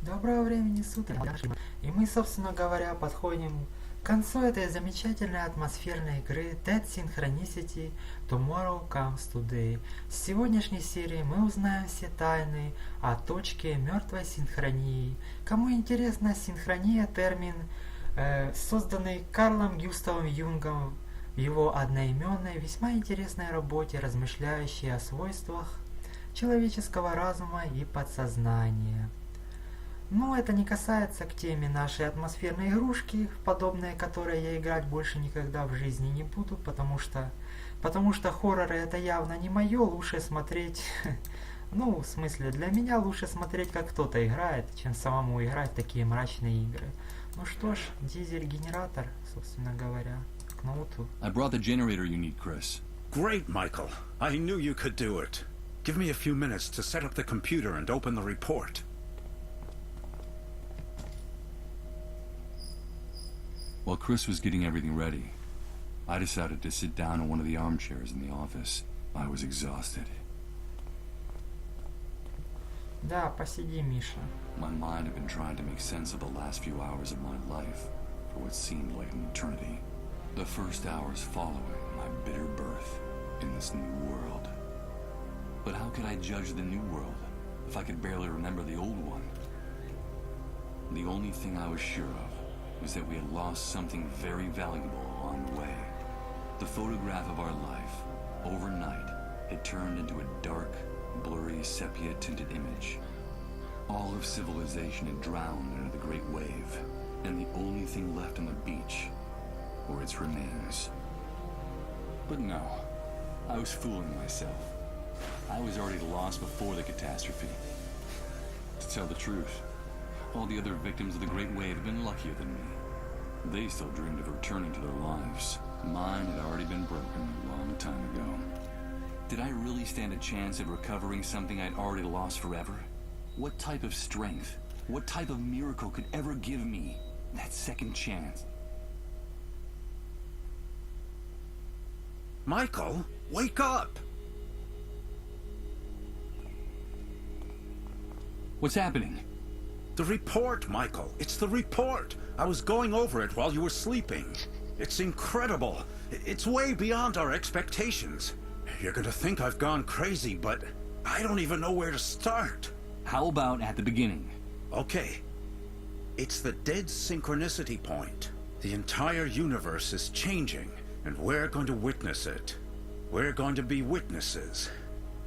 Доброго времени суток. И мы, собственно говоря, подходим к концу этой замечательной атмосферной игры Dead Synchronicity Tomorrow Comes Today. С сегодняшней серии мы узнаем все тайны о точке мертвой синхронии. Кому интересно, синхрония — термин, созданный Карлом Гюставом Юнгом в его одноименной, весьма интересной работе, размышляющей о свойствах человеческого разума и подсознания. Но это не касается к теме нашей атмосферной игрушки, подобные которой я играть больше никогда в жизни не буду, потому что хорроры — это явно не мое, лучше смотреть, ну, в смысле, для меня лучше смотреть, как кто-то играет, чем самому играть в такие мрачные игры. Ну что ж, дизель-генератор, собственно говоря, к ноуту. I brought the generator you need, Chris. Great, Michael. I knew you could do it. Give me a few minutes to set up the computer and open the report. While Chris was getting everything ready, I decided to sit down in one of the armchairs in the office. I was exhausted. Да, посиди, Миша. My mind had been trying to make sense of the last few hours of my life for what seemed like an eternity. The first hours following my bitter birth in this new world. But how could I judge the new world if I could barely remember the old one? The only thing I was sure of was that we had lost something very valuable along the way. The photograph of our life, overnight, had turned into a dark, blurry, sepia-tinted image. All of civilization had drowned under the great wave, and the only thing left on the beach were its remains. But no, I was fooling myself. I was already lost before the catastrophe. To tell the truth, all the other victims of the Great Wave had been luckier than me. They still dreamed of returning to their lives. Mine had already been broken a long time ago. Did I really stand a chance of recovering something I'd already lost forever? What type of strength, what type of miracle could ever give me that second chance? Michael, wake up! What's happening? The report, Michael. It's the report. I was going over it while you were sleeping. It's incredible. It's way beyond our expectations. You're gonna think I've gone crazy, but I don't even know where to start. How about at the beginning? Okay. It's the dead synchronicity point. The entire universe is changing, and we're going to witness it. We're going to be witnesses.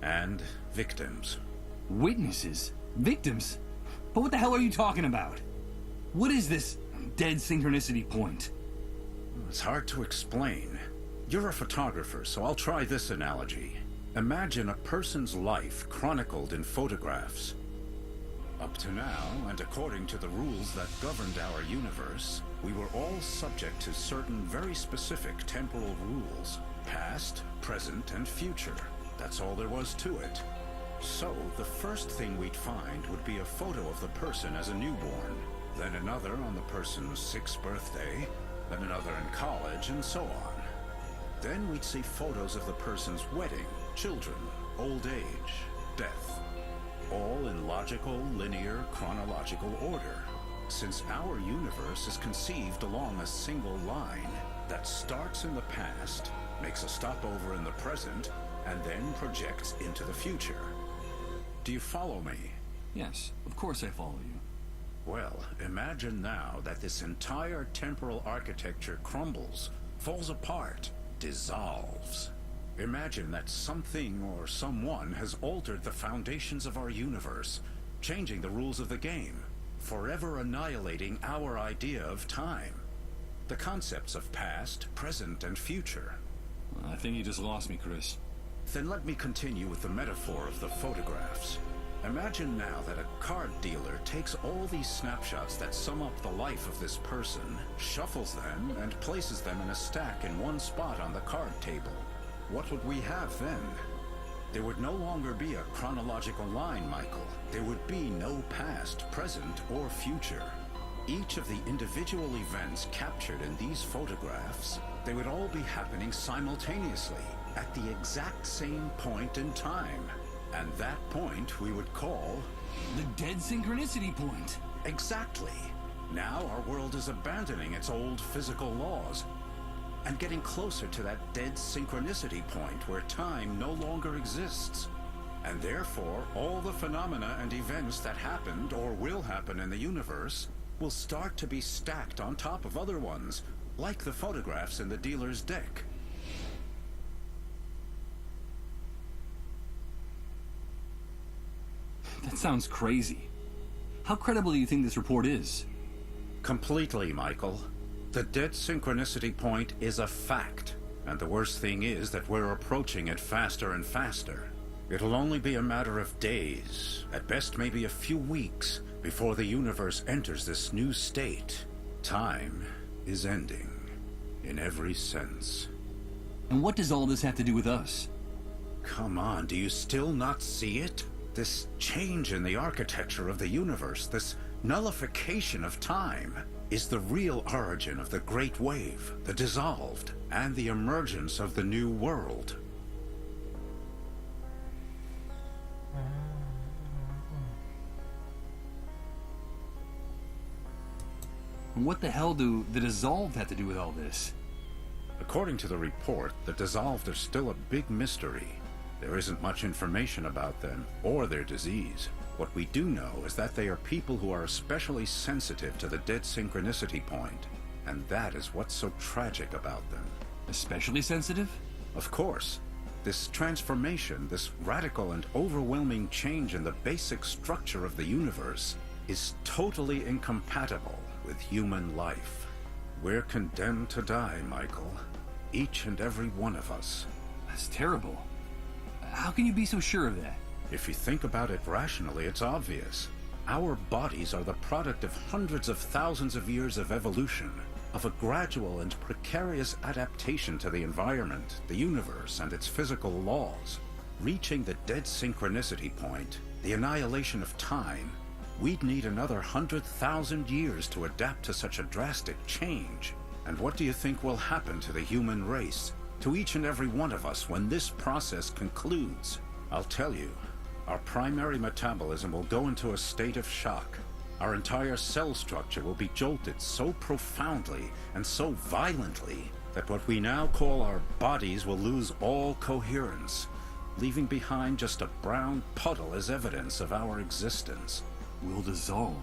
And victims. Witnesses? Victims? But what the hell are you talking about? What is this dead synchronicity point? It's hard to explain. You're a photographer, so I'll try this analogy. Imagine a person's life chronicled in photographs. Up to now, and according to the rules that governed our universe, we were all subject to certain very specific temporal rules. Past, present, and future. That's all there was to it. So, the first thing we'd find would be a photo of the person as a newborn, then another on the person's 6th birthday, then another in college, and so on. Then we'd see photos of the person's wedding, children, old age, death. All in logical, linear, chronological order. Since our universe is conceived along a single line that starts in the past, makes a stopover in the present, and then projects into the future. Do you follow me? Yes, of course I follow you. Well, imagine now that this entire temporal architecture crumbles, falls apart, dissolves. Imagine that something or someone has altered the foundations of our universe, changing the rules of the game, forever annihilating our idea of time. The concepts of past, present, and future. I think you just lost me, Chris. Then let me continue with the metaphor of the photographs. Imagine now that a card dealer takes all these snapshots that sum up the life of this person, shuffles them, and places them in a stack in one spot on the card table. What would we have then? There would no longer be a chronological line, Michael. There would be no past, present, or future. Each of the individual events captured in these photographs, they would all be happening simultaneously, at the exact same point in time. And that point we would call The dead synchronicity point. Exactly. Now our world is abandoning its old physical laws and getting closer to that dead synchronicity point where time no longer exists. And therefore, all the phenomena and events that happened or will happen in the universe will start to be stacked on top of other ones, like the photographs in the dealer's deck. That sounds crazy. How credible do you think this report is? Completely, Michael. The dead synchronicity point is a fact, and the worst thing is that we're approaching it faster and faster. It'll only be a matter of days, at best maybe a few weeks, before the universe enters this new state. Time is ending, in every sense. And what does all this have to do with us? Come on, do you still not see it? This change in the architecture of the universe, this nullification of time, is the real origin of the Great Wave, the dissolved, and the emergence of the New World. And what the hell do the dissolved have to do with all this? According to the report, the dissolved are still a big mystery. There isn't much information about them or their disease. What we do know is that they are people who are especially sensitive to the dead synchronicity point, and that is what's so tragic about them. Especially sensitive? Of course. This transformation, this radical and overwhelming change in the basic structure of the universe, is totally incompatible with human life. We're condemned to die, Michael. Each and every one of us. That's terrible. How can you be so sure of that? If you think about it rationally, it's obvious. Our bodies are the product of hundreds of thousands of years of evolution, of a gradual and precarious adaptation to the environment, the universe, and its physical laws. Reaching the dead synchronicity point, the annihilation of time, we'd need another 100,000 years to adapt to such a drastic change. And what do you think will happen to the human race, to each and every one of us, when this process concludes? I'll tell you, our primary metabolism will go into a state of shock. Our entire cell structure will be jolted so profoundly and so violently that what we now call our bodies will lose all coherence, leaving behind just a brown puddle as evidence of our existence. We'll dissolve.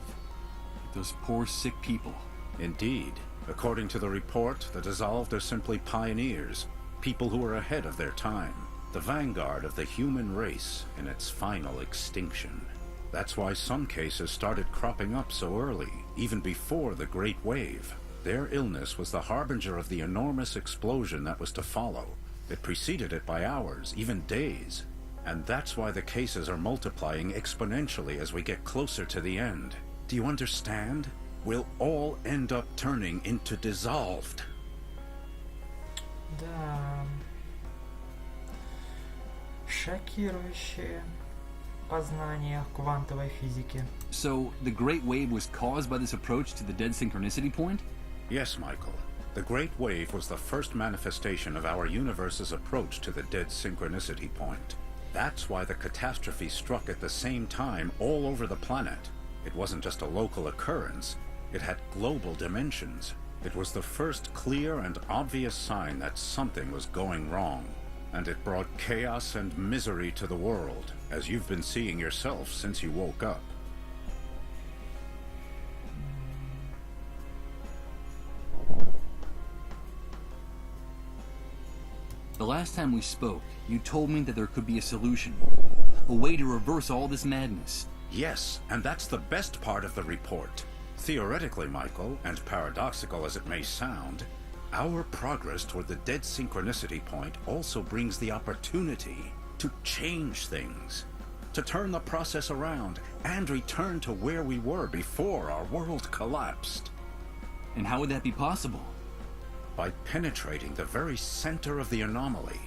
Like those poor sick people. Indeed. According to the report, the dissolved are simply pioneers, people who are ahead of their time, the vanguard of the human race in its final extinction. That's why some cases started cropping up so early, even before the Great Wave. Their illness was the harbinger of the enormous explosion that was to follow. It preceded it by hours, even days. And that's why the cases are multiplying exponentially as we get closer to the end. Do you understand? We'll all end up turning into dissolved. Да. Шокирующее познание в квантовой физике. So, the Great Wave was caused by this approach to the dead synchronicity point? Yes, Michael. The Great Wave was the first manifestation of our universe's approach to the dead synchronicity point. That's why the catastrophe struck at the same time all over the planet. It wasn't just a local occurrence. It had global dimensions. It was the first clear and obvious sign that something was going wrong. And it brought chaos and misery to the world, as you've been seeing yourself since you woke up. The last time we spoke, you told me that there could be a solution. A way to reverse all this madness. Yes, and that's the best part of the report. Theoretically, Michael, and paradoxical as it may sound, our progress toward the dead synchronicity point also brings the opportunity to change things, to turn the process around and return to where we were before our world collapsed. And how would that be possible? By penetrating the very center of the anomaly,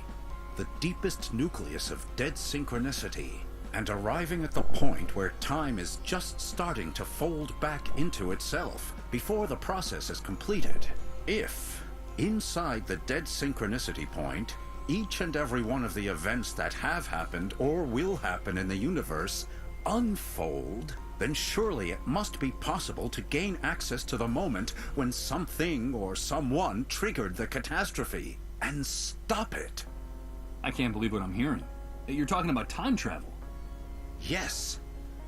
the deepest nucleus of dead synchronicity, and arriving at the point where time is just starting to fold back into itself before the process is completed. If, inside the dead synchronicity point, each and every one of the events that have happened or will happen in the universe unfold then surely it must be possible to gain access to the moment when something or someone triggered the catastrophe and stop it. I can't believe what I'm hearing. You're talking about time travel. Yes,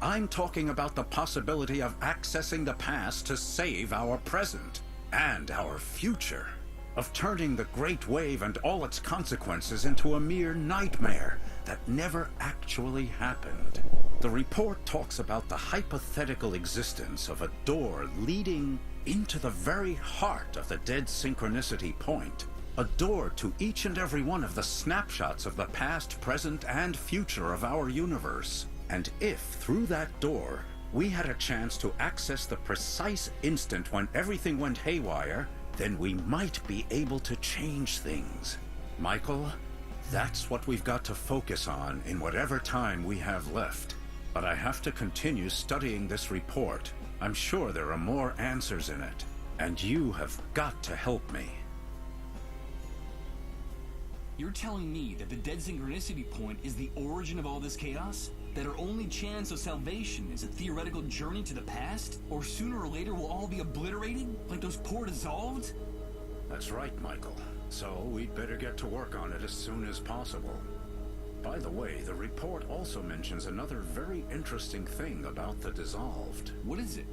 I'm talking about the possibility of accessing the past to save our present and our future, of turning the Great Wave and all its consequences into a mere nightmare that never actually happened. The report talks about the hypothetical existence of a door leading into the very heart of the dead synchronicity point, a door to each and every one of the snapshots of the past, present, and future of our universe. And if, through that door, we had a chance to access the precise instant when everything went haywire, then we might be able to change things. Michael, that's what we've got to focus on in whatever time we have left. But I have to continue studying this report. I'm sure there are more answers in it, and you have got to help me. You're telling me that the dead synchronicity point is the origin of all this chaos? That our only chance of salvation is a theoretical journey to the past? Or sooner or later we'll all be obliterated? Like those poor dissolved? That's right, Michael. So we'd better get to work on it as soon as possible. By the way, the report also mentions another very interesting thing about the dissolved. What is it?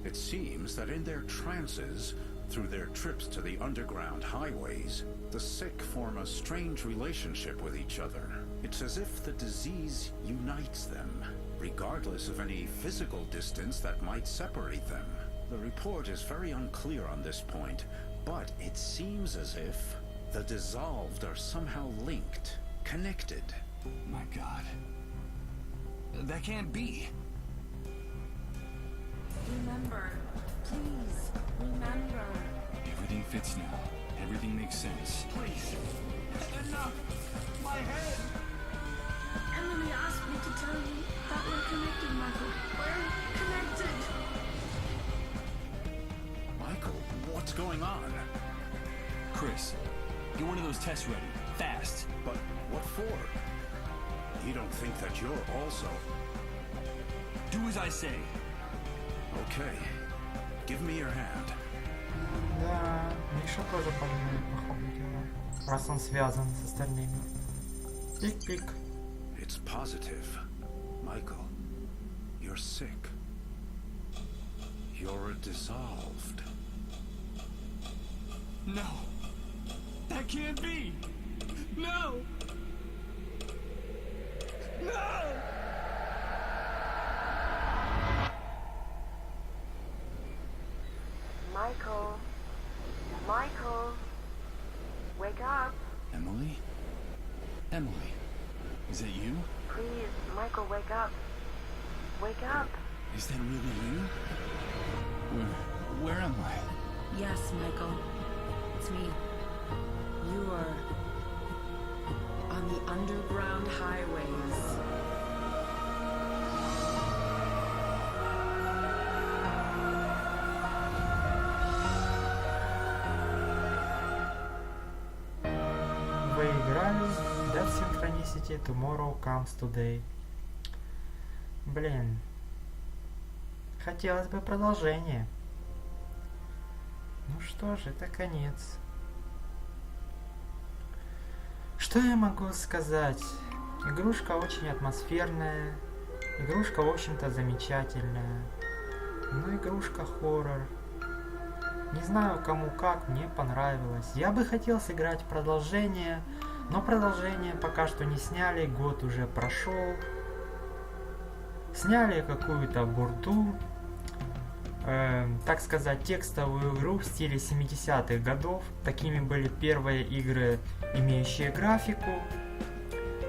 It seems that in their trances, through their trips to the underground highways, the sick form a strange relationship with each other. It's as if the disease unites them, regardless of any physical distance that might separate them. The report is very unclear on this point, but it seems as if the dissolved are somehow linked, connected. My God. That can't be. Remember. Please, remember. Everything fits now. Everything makes sense. Please. Enough! My head! Emily asked me to tell you that we're connected, Michael. We're connected. Michael, what's going on? Chris, get one of those tests ready. Fast. But what for? You don't think that you're also... Do as I say. Okay. Give me your hand. Да, Миша тоже понимает, походу дела, раз он связан с остальными. Пик-пик. It's positive. Michael, you're sick. You're dissolved. No. That can't be. No. No! Michael. Michael. Wake up. Emily? Emily, is that you? Please, Michael, wake up. Wake up. Is that really you? Where am I? Yes, Michael. It's me. You are on the underground highways. Вы играли Dead Synchronicity Tomorrow Comes Today. Блин. Хотелось бы продолжение. Ну что ж, это конец. Что я могу сказать? Игрушка очень атмосферная. Игрушка, в общем-то, замечательная. Но игрушка хоррор. Не знаю, кому как, мне понравилось. Я бы хотел сыграть продолжение, но продолжение пока что не сняли, год уже прошел. Сняли какую-то бурду, так сказать, текстовую игру в стиле 70-х годов. Такими были первые игры, имеющие графику.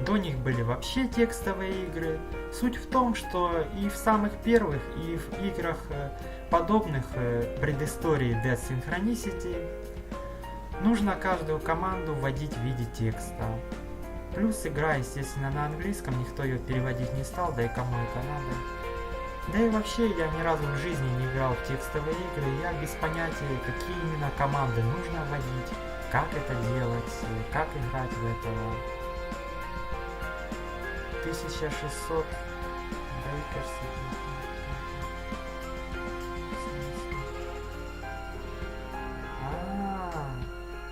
До них были вообще текстовые игры. Суть в том, что и в самых первых, и в играх подобных предыстории Dead Synchronicity нужно каждую команду вводить в виде текста. Плюс игра, естественно, на английском, никто ее переводить не стал, да и кому это надо. Да и вообще я ни разу в жизни не играл в текстовые игры, я без понятия, какие именно команды нужно вводить, как это делать, как играть в это. 1600 Breakers.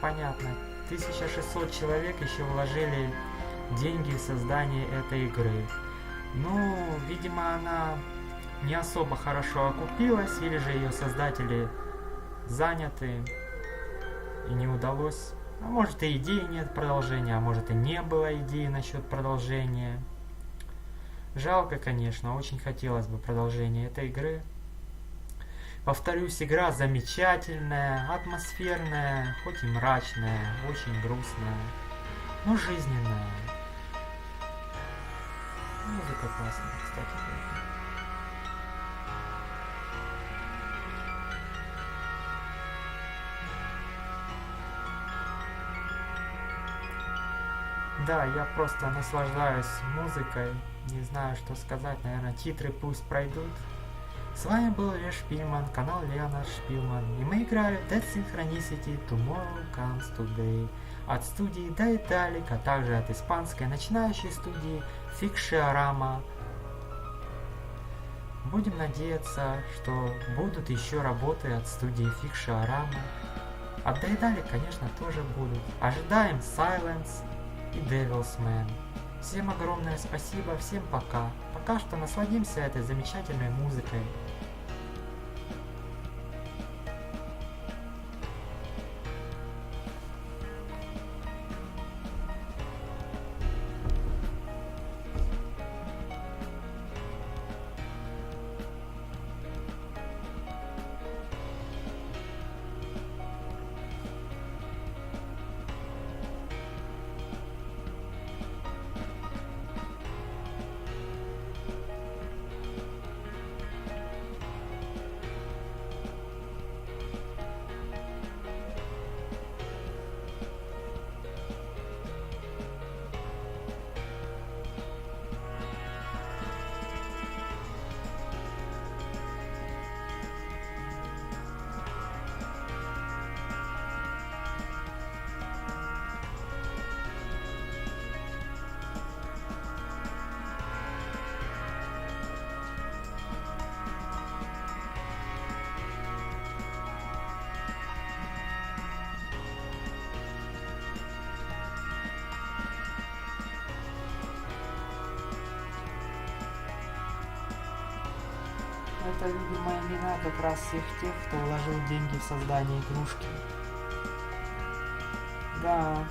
понятно. 1600 человек еще вложили деньги в создание этой игры. Ну, видимо, она не особо хорошо окупилась, или же ее создатели заняты и не удалось. А может и идеи нет продолжения, а может и не было идеи насчет продолжения. Жалко, конечно, очень хотелось бы продолжения этой игры. Повторюсь, игра замечательная, атмосферная, хоть и мрачная, очень грустная, но жизненная. Музыка классная, кстати. Да, я просто наслаждаюсь музыкой, не знаю, что сказать, наверное, титры пусть пройдут. С вами был Лев Шпильман, канал Леонард Шпильман, и мы играли в Dead Synchronicity Tomorrow Comes Today от студии Daedalic, а также от испанской начинающей студии Fixiarama. Будем надеяться, что будут еще работы от студии Fixiarama. От Daedalic, конечно, тоже будут. Ожидаем Silence и Devil's Man. Всем огромное спасибо, всем пока. Пока что насладимся этой замечательной музыкой. Это, видимо, имена как раз всех тех, кто вложил деньги в создание игрушки. Да.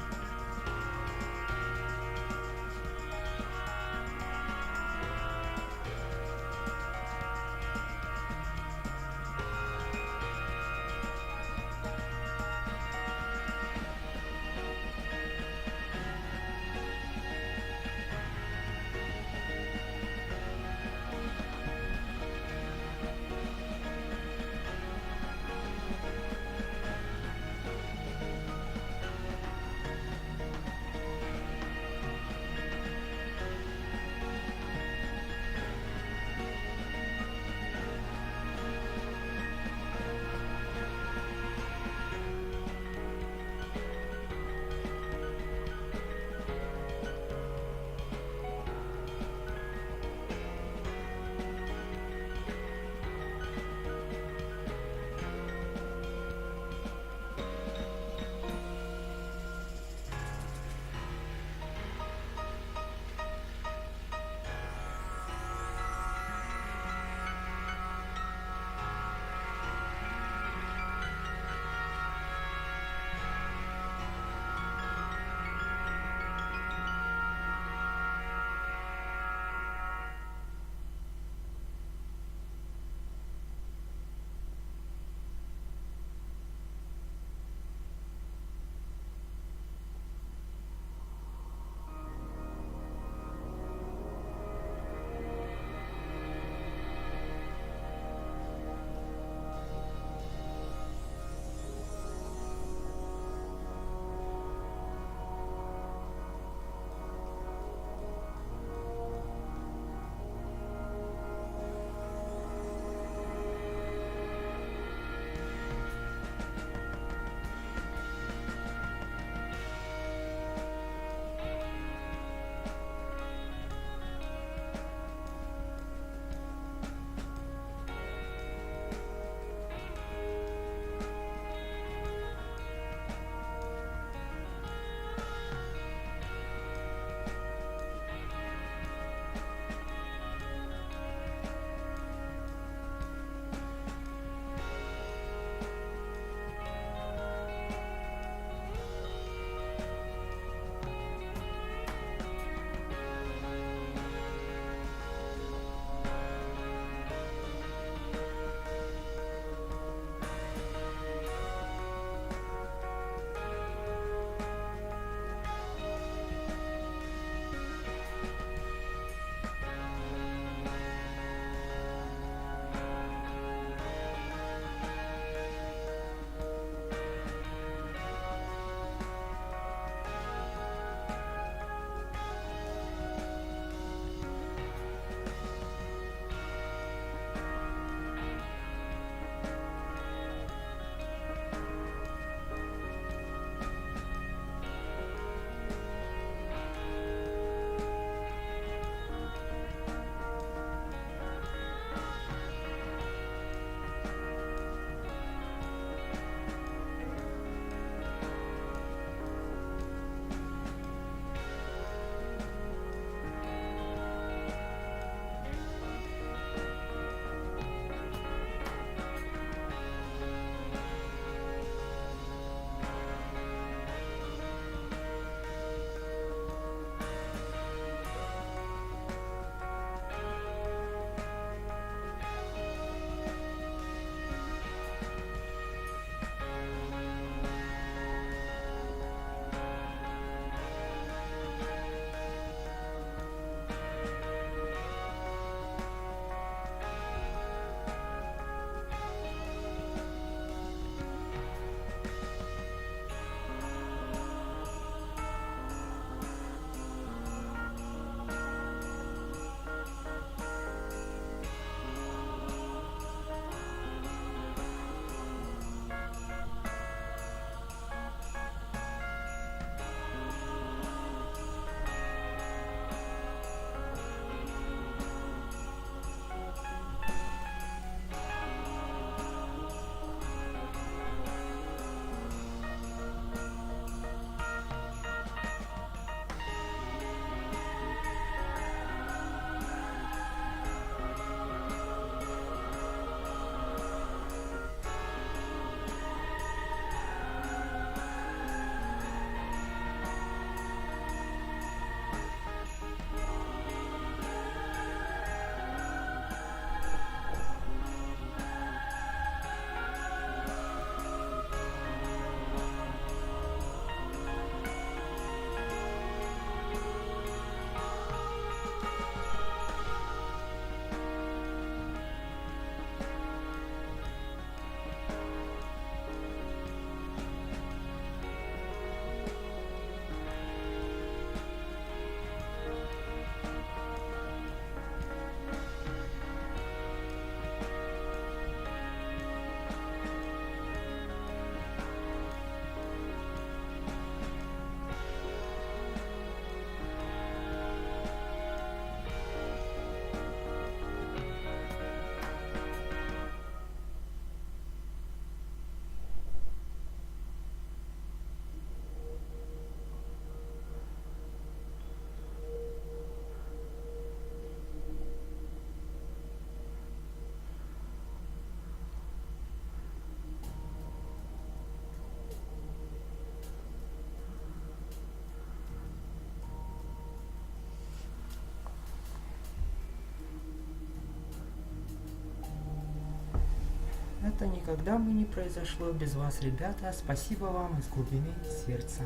это никогда бы не произошло без вас, ребята. Спасибо вам из глубины сердца.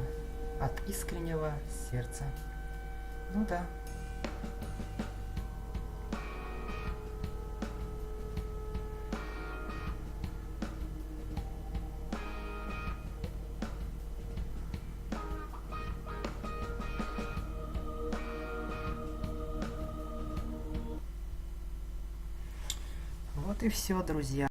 От искреннего сердца. Ну да. Вот и все, друзья.